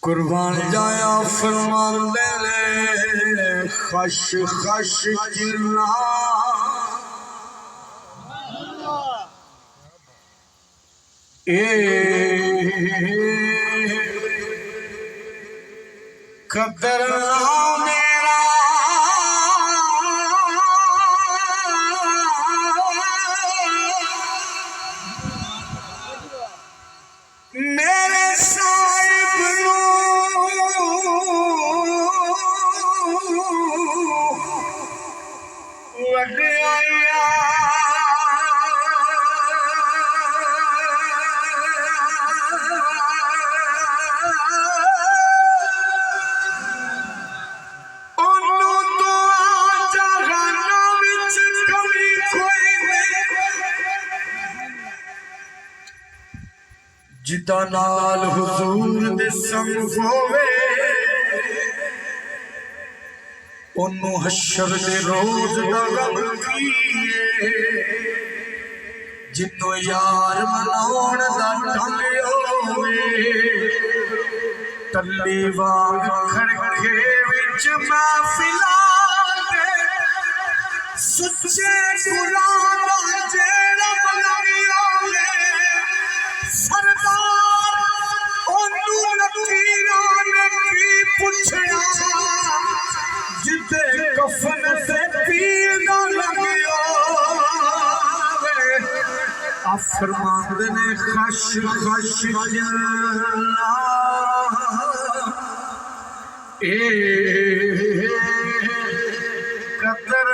कुर्बान जाया फरमान दे खश खश जिन्ना कदर मेरा मेरे साहिब वडिया जिदा नाल हुजूर दे संग होवे ओनू हशर दे रोज दा रब कीए जिन्नो यार मनाउण दा ढंग होवे टल्ली वांग खड़के विच महफिलां दे सच्चे गुलाम जेड़ा मनाई होवे सरदार ओनू लकीरां ने की पुछया जिते कफन से तीर ना लगियो आ फरमांदे ने खश खश जिन्ना कदर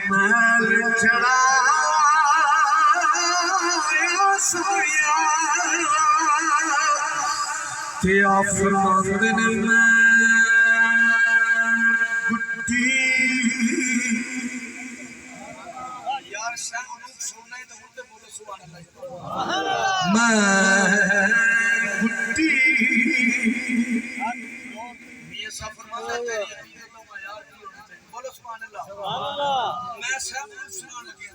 महल चढ़ाया सोया ते फरमांदे ने मैं गुड्डी यार शाह सुनना है तो मुझे बोलो सुभान अल्लाह मैं गुड्डी ये सब फरमाता है बोलो सुभान अल्लाह मैं सब सुनाने लगे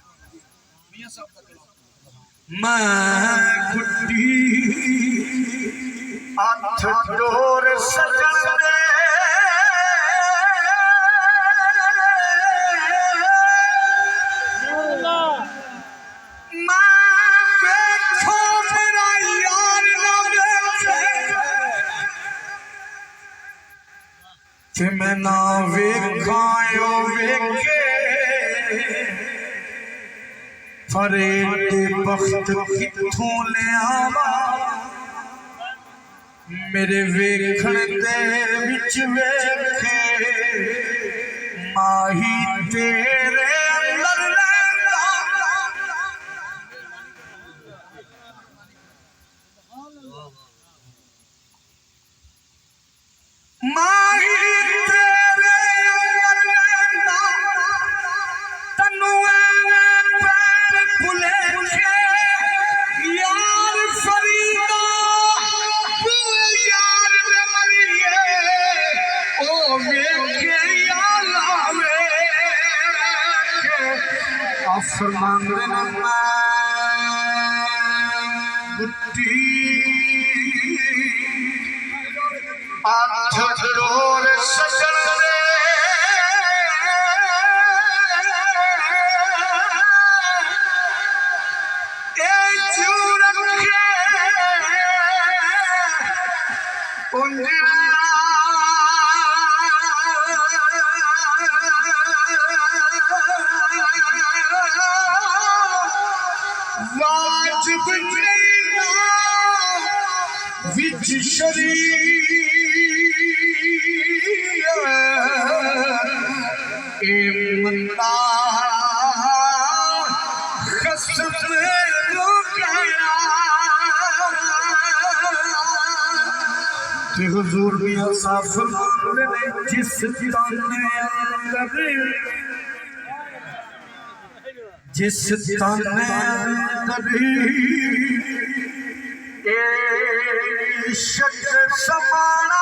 मियां साहब का कलाम मैं गुड्डी आठ डोर सजन दे मैं बैठो मेरा यार ना बैठे कि मैं ना वेखायो वेखे फरेड बख्त किथों ले आवा मेरे वेखण दे विच वेखे माही तेरे अंदर रहंदा माही तेरे अंदर रहंदा तन्नू यार फरीदा यार मरिए ओ वेखे यार लावे फरमांदे ने गुड्डी आठ डोर सजन दे वाजिब विच शरीर ते हुजूर मियां साहब फरमाते ने जिस ताने अंदर इश्क समाना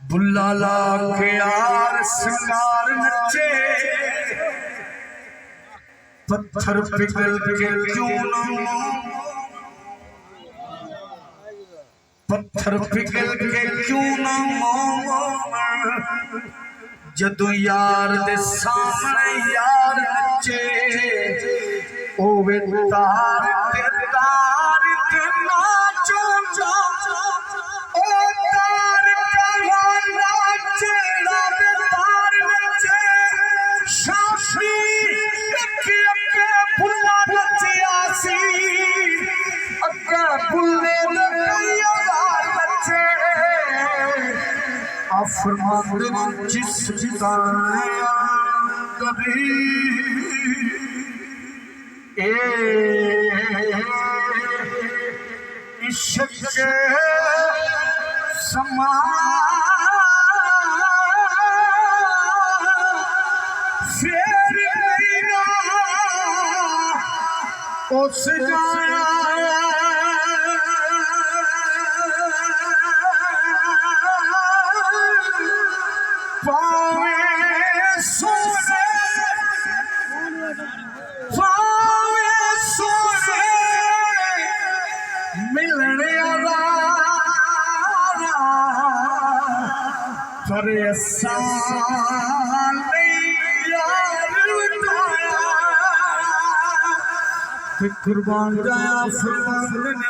बुलाला के यार सिंगार नचे पत्थर पिघल के क्यों न पत्थर पिघल के क्यों न जदों यार दे सामने यार नचे ओवे तार के नाचो ओ तार का नाचे तार नचे शाफी के फुल्ला नचे आसी अक्का फुल्ले नचे फरमान जिस कभी इश्क समा फेर उस जाया कुर्बान जाया फरमान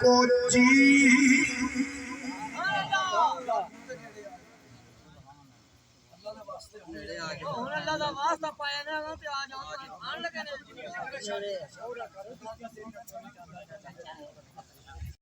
कोची अल्लाह दा वास्ता पाया ना ते आ जाओ खान लगे ने